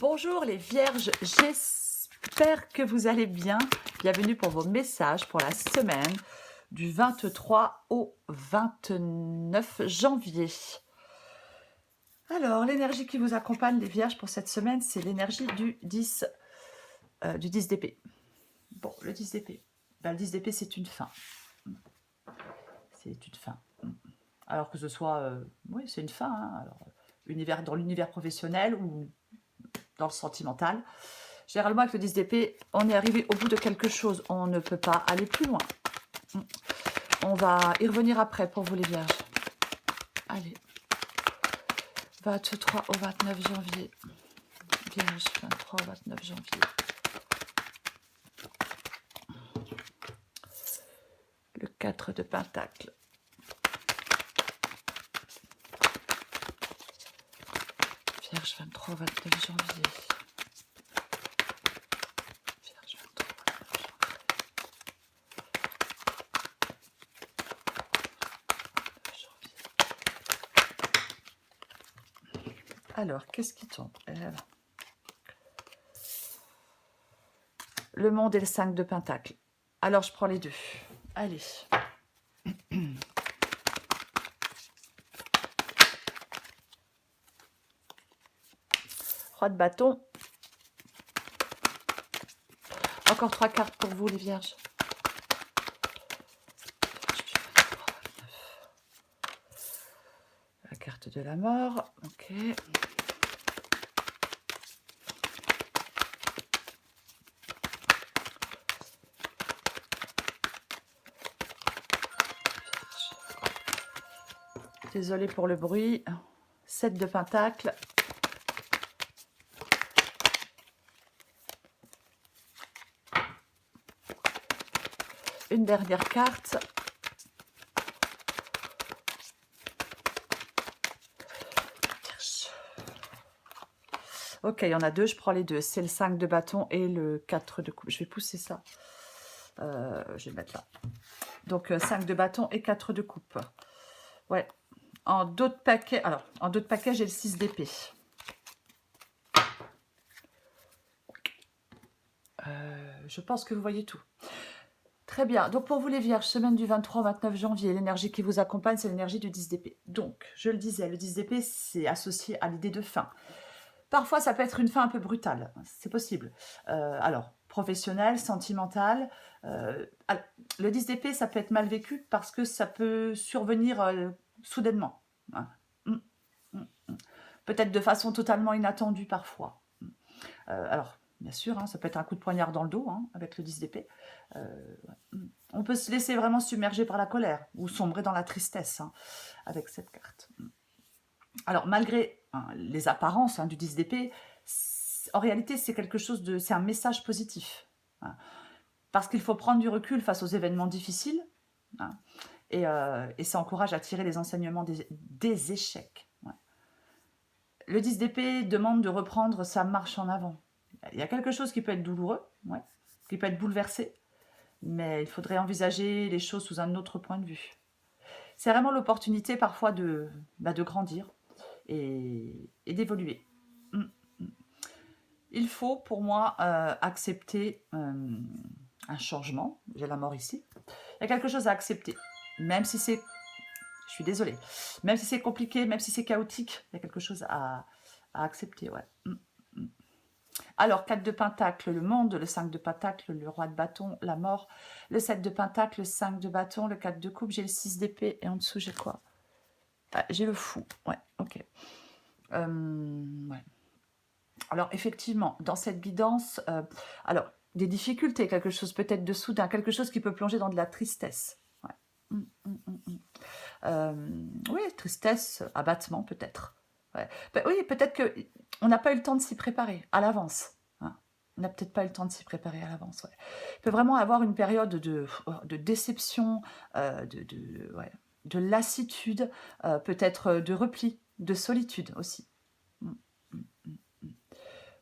Bonjour les vierges, j'espère que vous allez bien. Bienvenue pour vos messages pour la semaine du 23 au 29 janvier. Alors, l'énergie qui vous accompagne les vierges pour cette semaine, c'est l'énergie du 10 d'épée. Bon, le 10 d'épée. Ben, le 10 d'épée, c'est une fin. C'est une fin. Alors que ce soit... oui, c'est une fin. Hein. Alors, dans l'univers professionnel ou dans le sentimental. Généralement, avec le 10 d'épée, on est arrivé au bout de quelque chose. On ne peut pas aller plus loin. On va y revenir après pour vous les vierges. Allez. 23 au 29 janvier. Vierge, 23 au 29 janvier. Le 4 de Pentacle. Vierge, 23 au 29 janvier. Vierge, 23 au 29 janvier. Alors, qu'est-ce qui tombe? Le monde et le 5 de Pentacle. Alors, je prends les deux. Allez. Roi de bâton. Encore 3 cartes pour vous, les vierges. La carte de la mort. Ok. Désolée pour le bruit. 7 de Pentacle. Une dernière carte. Ok, il y en a deux, je prends les deux. C'est le 5 de bâton et le 4 de coupe. Je vais pousser ça. Je vais mettre là. Donc, 5 de bâton et 4 de coupe. Ouais. En d'autres paquets, alors, en d'autres paquets, j'ai le 6 d'épée. Je pense que vous voyez tout. Très bien. Donc, pour vous les vierges, semaine du 23 au 29 janvier, l'énergie qui vous accompagne, c'est l'énergie du 10 d'épée. Donc, je le disais, le 10 d'épée, c'est associé à l'idée de fin. Parfois, ça peut être une fin un peu brutale. C'est possible. Alors, professionnel, sentimental. Le 10 d'épée, ça peut être mal vécu parce que ça peut survenir soudainement. Hein. Peut-être de façon totalement inattendue parfois. Alors, bien sûr, hein, ça peut être un coup de poignard dans le dos hein, avec le 10 d'épée. On peut se laisser vraiment submerger par la colère ou sombrer dans la tristesse hein, avec cette carte. Alors, malgré hein, les apparences hein, du 10 d'épée, en réalité, c'est quelque chose de... c'est un message positif. Hein, parce qu'il faut prendre du recul face aux événements difficiles. Hein, et ça encourage à tirer les enseignements des échecs. Ouais. Le 10 d'épée demande de reprendre sa marche en avant. Il y a quelque chose qui peut être douloureux, ouais, qui peut être bouleversé, mais il faudrait envisager les choses sous un autre point de vue. C'est vraiment l'opportunité parfois de grandir et d'évoluer. Il faut pour moi accepter un changement. J'ai la mort ici. Il y a quelque chose à accepter, même si c'est... Je suis désolée. Même si c'est compliqué, même si c'est chaotique, il y a quelque chose à accepter, ouais. Alors, 4 de Pentacle, le monde, le 5 de Pentacle, le roi de bâton, la mort, le 7 de Pentacle, le 5 de bâton, le 4 de coupe, j'ai le 6 d'épée, et en dessous, j'ai quoi? Ah, j'ai le fou, ouais, ok. Ouais. Alors, effectivement, dans cette guidance, alors, des difficultés, quelque chose peut-être de soudain, quelque chose qui peut plonger dans de la tristesse. Ouais. Oui, tristesse, abattement peut-être. Ouais. Oui, peut-être qu'on n'a pas eu le temps de s'y préparer à l'avance. Hein. On n'a peut-être pas eu le temps de s'y préparer à l'avance. Ouais. Il peut vraiment avoir une période de déception, ouais, de lassitude, peut-être de repli, de solitude aussi.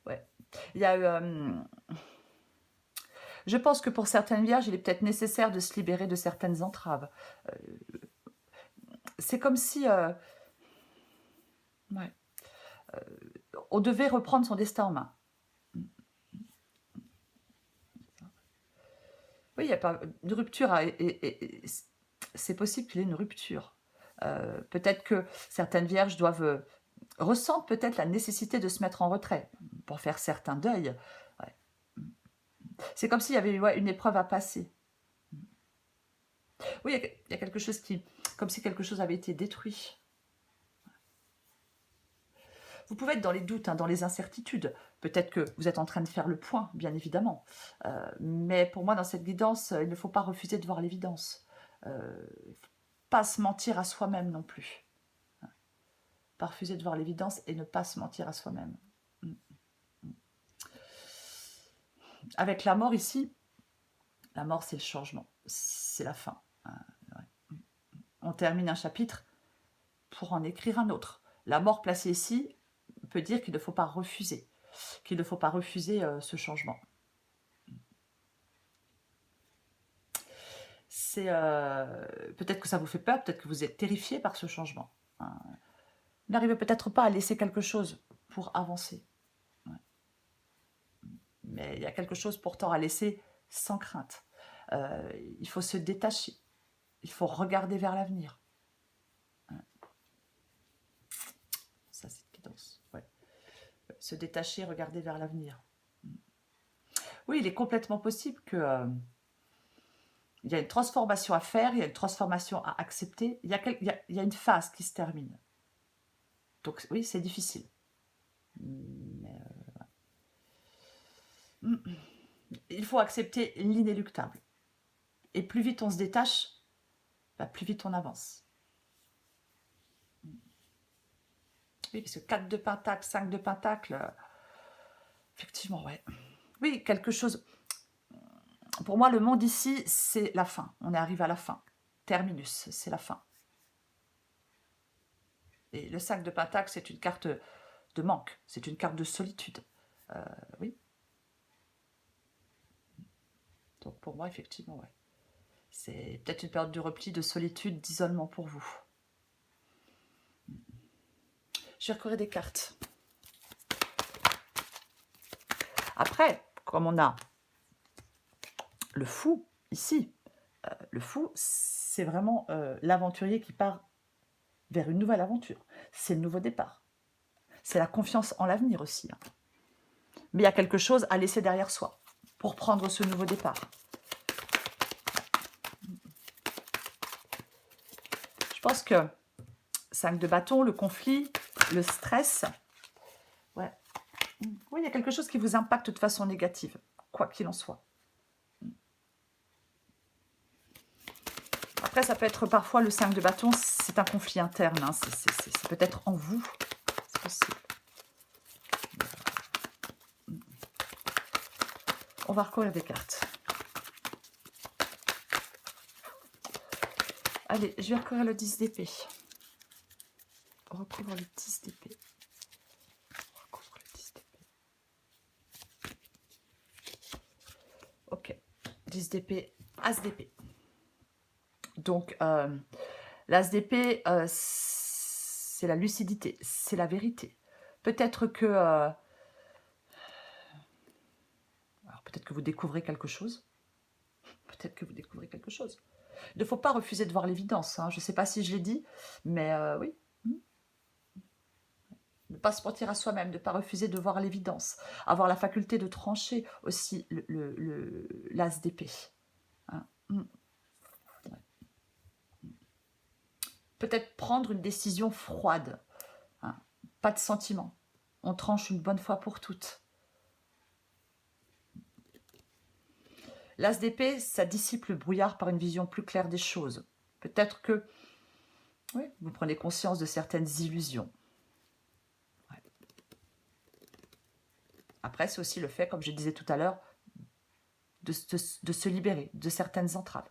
Ouais. Il y a je pense que pour certaines vierges, il est peut-être nécessaire de se libérer de certaines entraves. C'est comme si... ouais. on devait reprendre son destin en main. Oui, il n'y a pas une rupture, c'est possible qu'il y ait une rupture. Peut-être que certaines vierges ressentent peut-être la nécessité de se mettre en retrait pour faire certains deuils. Ouais. C'est comme s'il y avait une épreuve à passer. Oui, il y a quelque chose comme si quelque chose avait été détruit. Vous pouvez être dans les doutes, hein, dans les incertitudes. Peut-être que vous êtes en train de faire le point, bien évidemment. Mais pour moi, dans cette guidance, il ne faut pas refuser de voir l'évidence. Il ne faut pas se mentir à soi-même non plus. Pas refuser de voir l'évidence et ne pas se mentir à soi-même. Avec la mort ici, la mort c'est le changement, c'est la fin. On termine un chapitre pour en écrire un autre. La mort placée ici peut dire qu'il ne faut pas refuser, ce changement. Peut-être que ça vous fait peur, peut-être que vous êtes terrifié par ce changement. N'arrivez peut-être pas à laisser quelque chose pour avancer. Mais il y a quelque chose pourtant à laisser sans crainte. Il faut se détacher. Il faut regarder vers l'avenir. Ça, c'est une guidance. Ouais. Se détacher, regarder vers l'avenir. Oui, il est complètement possible que il y a une transformation à faire, il y a une transformation à accepter. Il y a une phase qui se termine. Donc oui, c'est difficile. Mais, il faut accepter l'inéluctable. Et plus vite on se détache, plus vite on avance. Oui, parce que 4 de pentacle, 5 de pentacle, effectivement, ouais. Oui, quelque chose... Pour moi, le monde ici, c'est la fin. On est arrivé à la fin. Terminus, c'est la fin. Et le 5 de pentacle, c'est une carte de manque. C'est une carte de solitude. Oui. Donc pour moi, effectivement, ouais. C'est peut-être une période de repli, de solitude, d'isolement pour vous. Je vais recourir des cartes. Après, comme on a le fou ici, le fou, c'est vraiment l'aventurier qui part vers une nouvelle aventure. C'est le nouveau départ. C'est la confiance en l'avenir aussi. Mais il y a quelque chose à laisser derrière soi pour prendre ce nouveau départ. Je pense que 5 de bâton, le conflit, le stress, ouais. Oui, il y a quelque chose qui vous impacte de façon négative, quoi qu'il en soit. Après, ça peut être parfois le 5 de bâton, c'est un conflit interne, hein. C'est peut-être en vous, c'est possible. On va recourir des cartes. Allez, je vais recourir le 10 d'épée. On recouvre le 10 d'épée. Ok, 10 d'épée, as d'épée. Donc, l'as d'épée, c'est la lucidité, c'est la vérité. Peut-être que... peut-être que vous découvrez quelque chose. Peut-être que vous découvrez quelque chose. Il ne faut pas refuser de voir l'évidence. Hein. Je ne sais pas si je l'ai dit, mais oui. Ne pas se mentir à soi-même, ne pas refuser de voir l'évidence. Avoir la faculté de trancher aussi l'as d'épée. Hein. Peut-être prendre une décision froide. Hein. Pas de sentiment. On tranche une bonne fois pour toutes. L'as d'épée, ça dissipe le brouillard par une vision plus claire des choses. Peut-être que oui, vous prenez conscience de certaines illusions. Ouais. Après, c'est aussi le fait, comme je disais tout à l'heure, de se libérer de certaines entraves.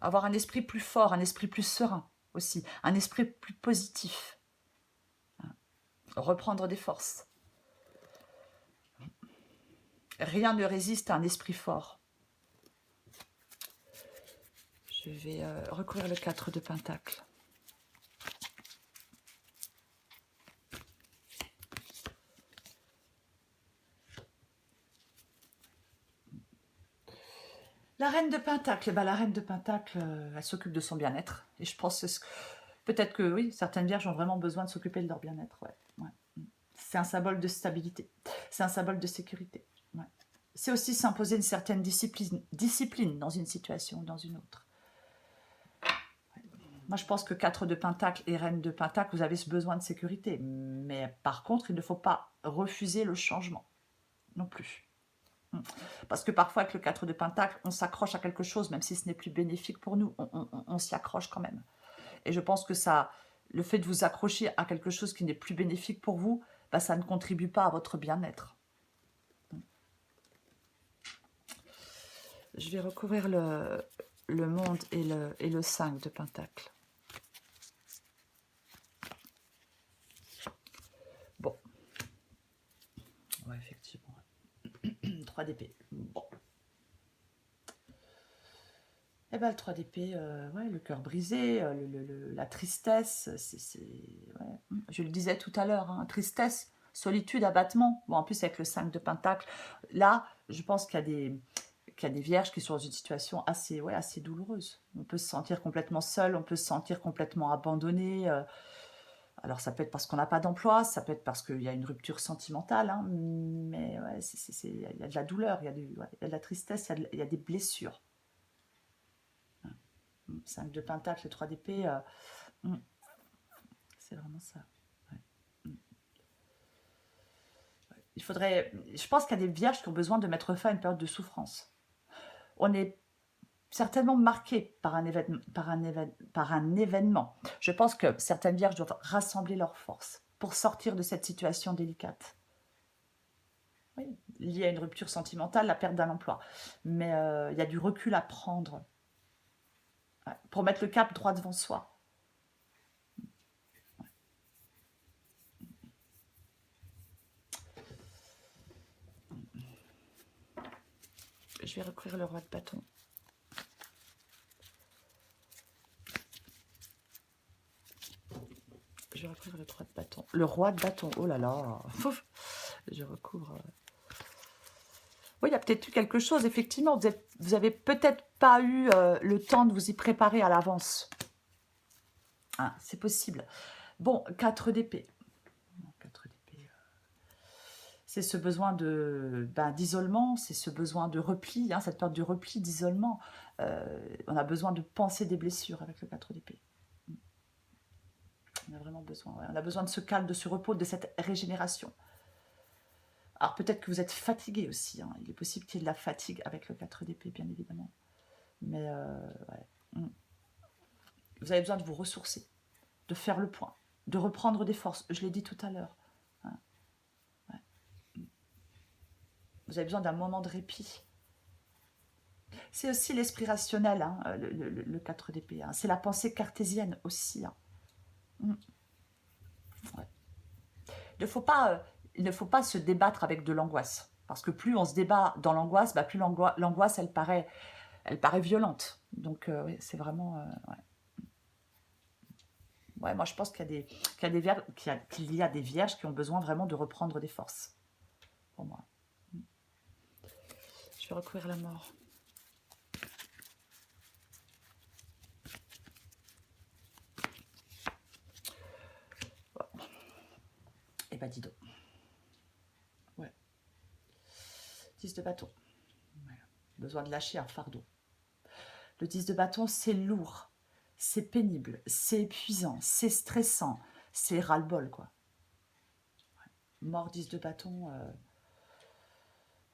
Avoir un esprit plus fort, un esprit plus serein aussi, un esprit plus positif. Reprendre des forces. Rien ne résiste à un esprit fort. Je vais recourir le 4 de pentacle. La reine de Pentacle, bah, la reine de Pentacle, elle s'occupe de son bien-être. Et je pense que peut-être que oui, certaines vierges ont vraiment besoin de s'occuper de leur bien-être. Ouais, ouais. C'est un symbole de stabilité. C'est un symbole de sécurité. Ouais. C'est aussi s'imposer une certaine discipline dans une situation ou dans une autre. Ouais. Moi, je pense que 4 de Pentacle et reine de Pentacle, vous avez ce besoin de sécurité. Mais par contre, il ne faut pas refuser le changement non plus. Parce que parfois, avec le 4 de Pentacle, on s'accroche à quelque chose, même si ce n'est plus bénéfique pour nous, on s'y accroche quand même. Et je pense que ça, le fait de vous accrocher à quelque chose qui n'est plus bénéfique pour vous, bah, ça ne contribue pas à votre bien-être. Je vais recouvrir le monde et le 5 de Pentacle. Bon. Ouais, effectivement. 3 d'épée. Bon. Eh ben, le 3 d'épée, ouais, le cœur brisé, la tristesse, ouais. Je le disais tout à l'heure, hein, tristesse, solitude, abattement. Bon, en plus, avec le 5 de Pentacle, là, je pense qu'il y a des vierges qui sont dans une situation assez, ouais, assez douloureuse. On peut se sentir complètement seul, on peut se sentir complètement abandonné. Alors, ça peut être parce qu'on n'a pas d'emploi, ça peut être parce qu'il y a une rupture sentimentale, hein, mais ouais, il y a de la douleur, ouais, il y a de la tristesse, il y a des blessures. 5 de Pentacle et 3 d'épée, c'est vraiment ça. Ouais. Je pense qu'il y a des vierges qui ont besoin de mettre fin à une période de souffrance. On est certainement marqué par un événement. Je pense que certaines vierges doivent rassembler leurs forces pour sortir de cette situation délicate. Oui, liée à une rupture sentimentale, la perte d'un emploi. Mais il y a du recul à prendre, ouais, pour mettre le cap droit devant soi. Je vais recouvrir le roi de bâton. Je vais recouvrir le roi de bâton. Le roi de bâton, oh là là. Je recouvre. Oui, il y a peut-être eu quelque chose, effectivement. Vous avez peut-être pas eu le temps de vous y préparer à l'avance. Hein, c'est possible. Bon, 4 d'épée. 4 d'épée. C'est ce besoin d'isolement, c'est ce besoin de repli, hein, cette période de repli, d'isolement. On a besoin de penser des blessures avec le 4 d'épée. On a vraiment besoin. Ouais. On a besoin de ce calme, de ce repos, de cette régénération. Alors peut-être que vous êtes fatigué aussi. Hein. Il est possible qu'il y ait de la fatigue avec le 4 d'épée, bien évidemment. Mais ouais. Vous avez besoin de vous ressourcer, de faire le point, de reprendre des forces. Je l'ai dit tout à l'heure. Hein. Ouais. Vous avez besoin d'un moment de répit. C'est aussi l'esprit rationnel, hein, le 4 d'épée. Hein. C'est la pensée cartésienne aussi. Hein. Ouais. Il ne faut pas se débattre avec de l'angoisse. Parce que plus on se débat dans l'angoisse, bah, plus l'angoisse, elle paraît violente. Donc, oui, c'est vraiment... ouais. Ouais, moi, je pense qu'il y a des vierges qui ont besoin vraiment de reprendre des forces. Pour moi. Je vais recouvrir la mort. Et bah, dis donc. Ouais. 10 de bâton. Ouais. Besoin de lâcher un fardeau. Le 10 de bâton, c'est lourd. C'est pénible. C'est épuisant. C'est stressant. C'est ras-le-bol, quoi. Ouais. Mort 10 de bâton.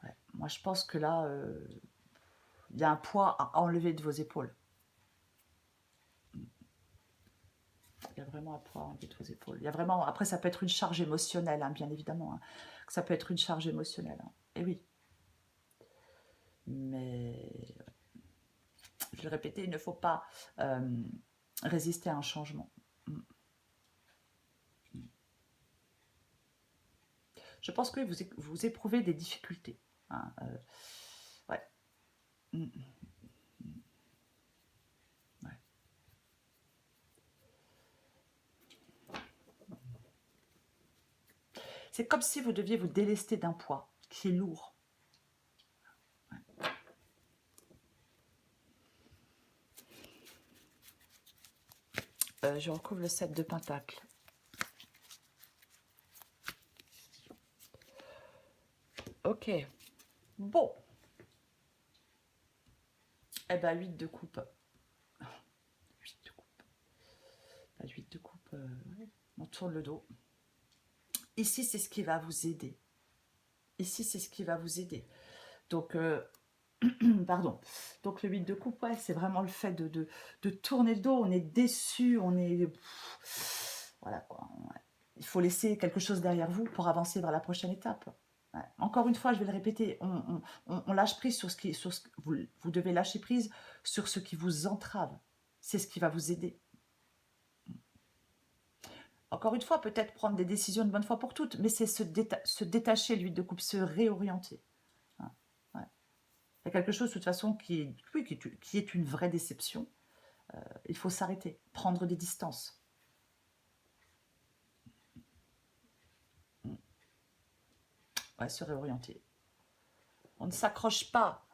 Ouais. Moi, je pense que là, il y a un poids à enlever de vos épaules. Il y a vraiment un poids à enlever de vos épaules. Il y a vraiment... Après, ça peut être une charge émotionnelle, hein, bien évidemment. Hein. Ça peut être une charge émotionnelle. Hein. Et oui. Mais, je vais le répéter, il ne faut pas résister à un changement. Je pense que vous éprouvez des difficultés. Hein, ouais. Ouais. C'est comme si vous deviez vous délester d'un poids qui est lourd. Ouais. Je recouvre le 7 de Pentacle. Ok. Bon. Eh ben, 8 de coupe. 8 de coupe. 8 de coupe. On tourne le dos. Ici, c'est ce qui va vous aider. Ici, c'est ce qui va vous aider. Donc, pardon. Donc, le 8 de coupe, ouais, c'est vraiment le fait de tourner le dos. On est déçu, on est... Voilà, quoi. Ouais. Il faut laisser quelque chose derrière vous pour avancer vers la prochaine étape. Ouais. Encore une fois, je vais le répéter, on lâche prise sur ce qui... vous devez lâcher prise sur ce qui vous entrave. C'est ce qui va vous aider. Encore une fois, peut-être prendre des décisions une bonne fois pour toutes, mais c'est se détacher, l'huile de coupe, se réorienter. Hein, ouais. Il y a quelque chose, de toute façon, qui est une vraie déception. Il faut s'arrêter, prendre des distances. Ouais, se réorienter. On ne s'accroche pas.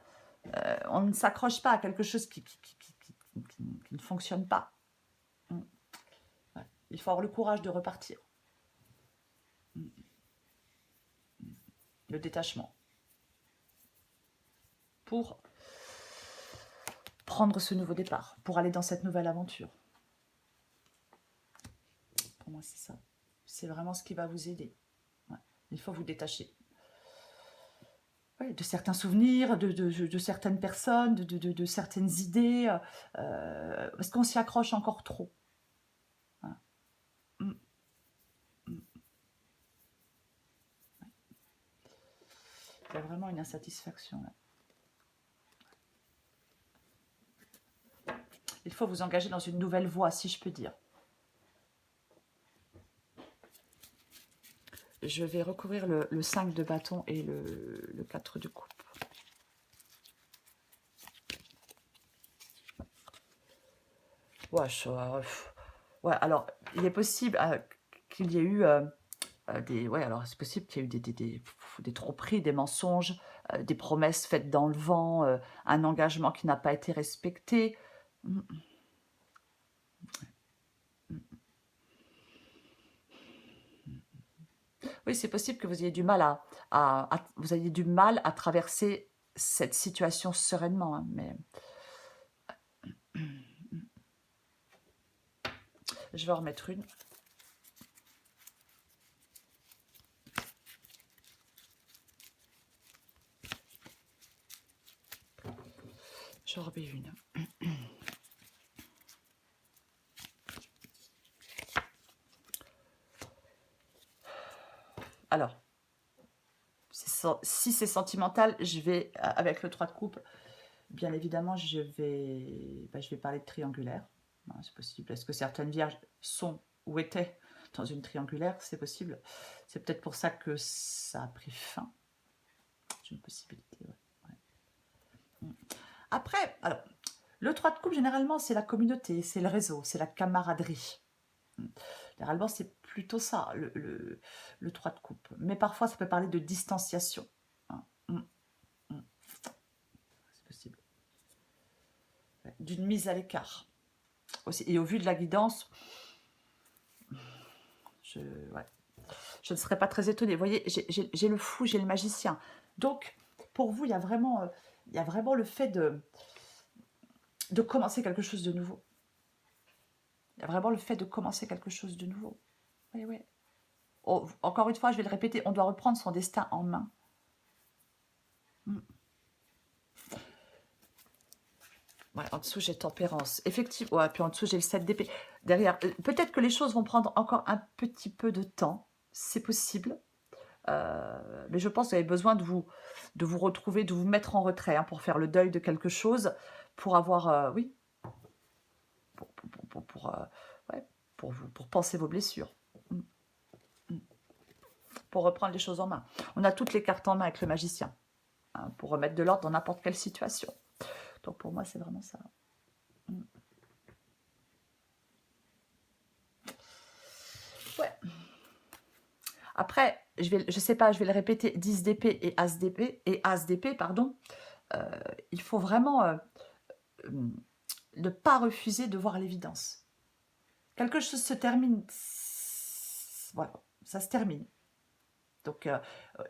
On ne s'accroche pas à quelque chose qui ne fonctionne pas. Ouais. Il faut avoir le courage de repartir. Le détachement. Pour prendre ce nouveau départ, pour aller dans cette nouvelle aventure. Pour moi, c'est ça. C'est vraiment ce qui va vous aider. Ouais. Il faut vous détacher. Ouais, de certains souvenirs, de certaines personnes, de certaines idées, parce qu'on s'y accroche encore trop. Voilà. Mm. Mm. Ouais. Il y a vraiment une insatisfaction là. Il faut vous engager dans une nouvelle voie, si je peux dire. Je vais recouvrir le 5 de bâton et le 4 de coupe. Ouais, ouais, alors, il est possible qu'il y ait eu ouais, alors c'est possible qu'il y ait eu des tromperies, des mensonges, des promesses faites dans le vent, un engagement qui n'a pas été respecté. Oui, c'est possible que vous ayez du mal vous ayez du mal à traverser cette situation sereinement, hein, mais je vais en remettre une. J'en remets une. Alors, si c'est sentimental, je vais, avec le 3 de coupe, bien évidemment, je vais parler de triangulaire. C'est possible. Est-ce que certaines vierges sont ou étaient dans une triangulaire? C'est possible. C'est peut-être pour ça que ça a pris fin. C'est une possibilité, ouais. Après, alors, le 3 de coupe, généralement, c'est la communauté, c'est le réseau, c'est la camaraderie. Généralement, c'est plutôt ça, le 3 de coupe. Mais parfois, ça peut parler de distanciation. C'est possible. D'une mise à l'écart. Et au vu de la guidance, je ne serais pas très étonnée. Vous voyez, j'ai le fou, j'ai le magicien. Donc, pour vous, il y a vraiment le fait de commencer quelque chose de nouveau. Il y a vraiment le fait de commencer quelque chose de nouveau. Oui, oui. Oh, encore une fois, je vais le répéter, on doit reprendre son destin en main. Ouais, en dessous, j'ai tempérance. Effectivement, ouais, puis en dessous, j'ai le 7 d'épée. Derrière, peut-être que les choses vont prendre encore un petit peu de temps. C'est possible. Mais je pense que vous avez besoin de vous retrouver, de vous mettre en retrait pour faire le deuil de quelque chose, pour avoir, oui, pour penser vos blessures. Pour reprendre les choses en main. On a toutes les cartes en main avec le magicien, hein, pour remettre de l'ordre dans n'importe quelle situation. Donc pour moi, c'est vraiment ça. Ouais. Après, je sais pas, je vais le répéter, 10 d'épée et As d'épée, pardon. Il faut vraiment ne pas refuser de voir l'évidence. quelque chose se termine, voilà, ça se termine. Donc,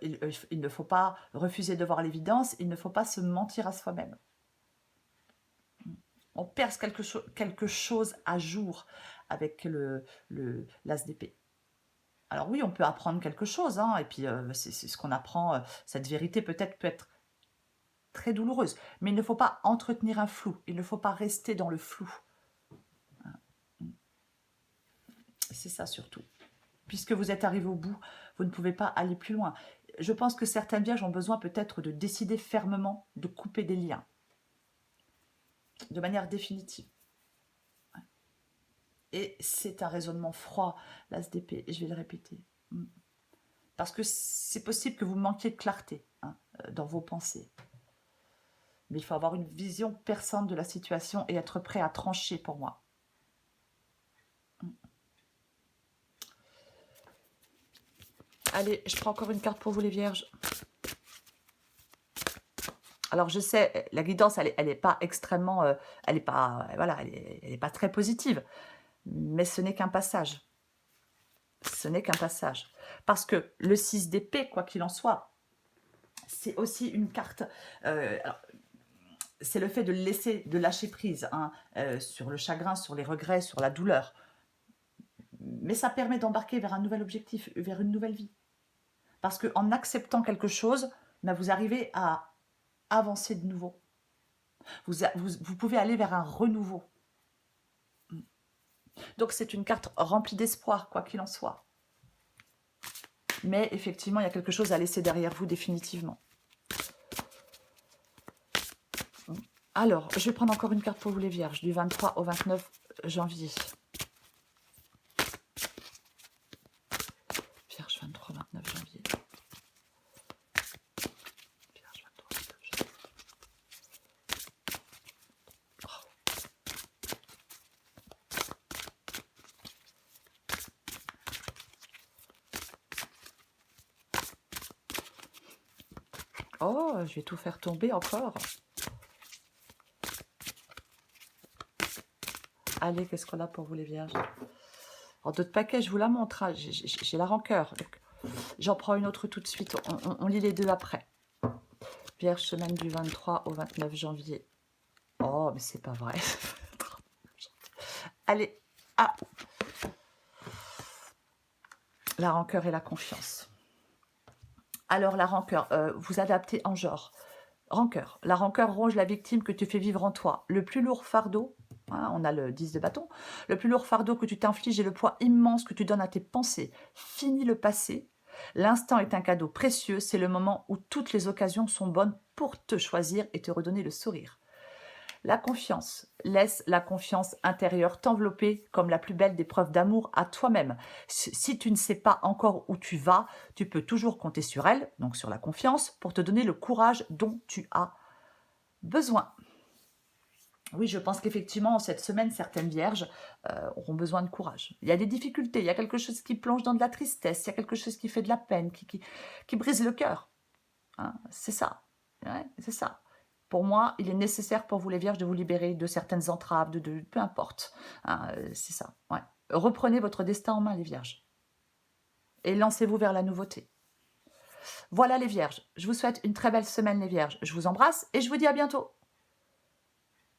il ne faut pas refuser de voir l'évidence, il ne faut pas se mentir à soi-même. On perce quelque chose à jour avec l'as d'épée. Alors oui, on peut apprendre quelque chose, hein, et puis c'est ce qu'on apprend, cette vérité peut être très douloureuse, mais il ne faut pas entretenir un flou, il ne faut pas rester dans le flou. C'est ça surtout. Puisque vous êtes arrivé au bout, vous ne pouvez pas aller plus loin. Je pense que certaines vierges ont besoin peut-être de décider fermement de couper des liens, de manière définitive. Et c'est un raisonnement froid, l'as d'épée, et je vais le répéter. Parce que c'est possible que vous manquiez de clarté, hein, dans vos pensées. Mais il faut avoir une vision perçante de la situation et être prêt à trancher pour moi. Allez, je prends encore une carte pour vous les vierges. Alors je sais, la guidance, elle est pas extrêmement, elle n'est pas, voilà, elle est pas très positive. Mais ce n'est qu'un passage. Ce n'est qu'un passage. Parce que le 6 d'épée, quoi qu'il en soit, c'est aussi une carte... c'est le fait de laisser, de lâcher prise, hein, sur le chagrin, sur les regrets, sur la douleur. Mais ça permet d'embarquer vers un nouvel objectif, vers une nouvelle vie. Parce qu'en acceptant quelque chose, ben vous arrivez à avancer de nouveau. Vous pouvez aller vers un renouveau. Donc c'est une carte remplie d'espoir, quoi qu'il en soit. Mais effectivement, il y a quelque chose à laisser derrière vous définitivement. Alors, je vais prendre encore une carte pour vous les vierges, du 23 au 29 janvier. Vierge 23, 29 janvier. Vierge 23, 29 janvier. Oh, je vais tout faire tomber encore. Allez, qu'est-ce qu'on a pour vous les vierges? En d'autres paquets, je vous la montre. Hein. J'ai la rancœur. J'en prends une autre tout de suite. On lit les deux après. Vierge, semaine du 23 au 29 janvier. Oh, mais c'est pas vrai. Allez. Ah. La rancœur et la confiance. Alors, la rancœur, vous adaptez en genre. Rancœur. La rancœur ronge la victime que tu fais vivre en toi. Le plus lourd fardeau, hein, on a le 10 de bâton, le plus lourd fardeau que tu t'infliges est le poids immense que tu donnes à tes pensées. Finis le passé. L'instant est un cadeau précieux. C'est le moment où toutes les occasions sont bonnes pour te choisir et te redonner le sourire. La confiance. Laisse la confiance intérieure t'envelopper comme la plus belle des preuves d'amour à toi-même. Si tu ne sais pas encore où tu vas, tu peux toujours compter sur elle, donc sur la confiance, pour te donner le courage dont tu as besoin. Oui, je pense qu'effectivement, cette semaine, certaines vierges auront besoin de courage. Il y a des difficultés, il y a quelque chose qui plonge dans de la tristesse, il y a quelque chose qui fait de la peine, qui brise le cœur. Hein, c'est ça. Ouais, c'est ça. Pour moi, il est nécessaire pour vous les vierges de vous libérer de certaines entraves, de peu importe. Hein, c'est ça. Ouais. Reprenez votre destin en main, les vierges. Et lancez-vous vers la nouveauté. Voilà les vierges. Je vous souhaite une très belle semaine, les vierges. Je vous embrasse et je vous dis à bientôt.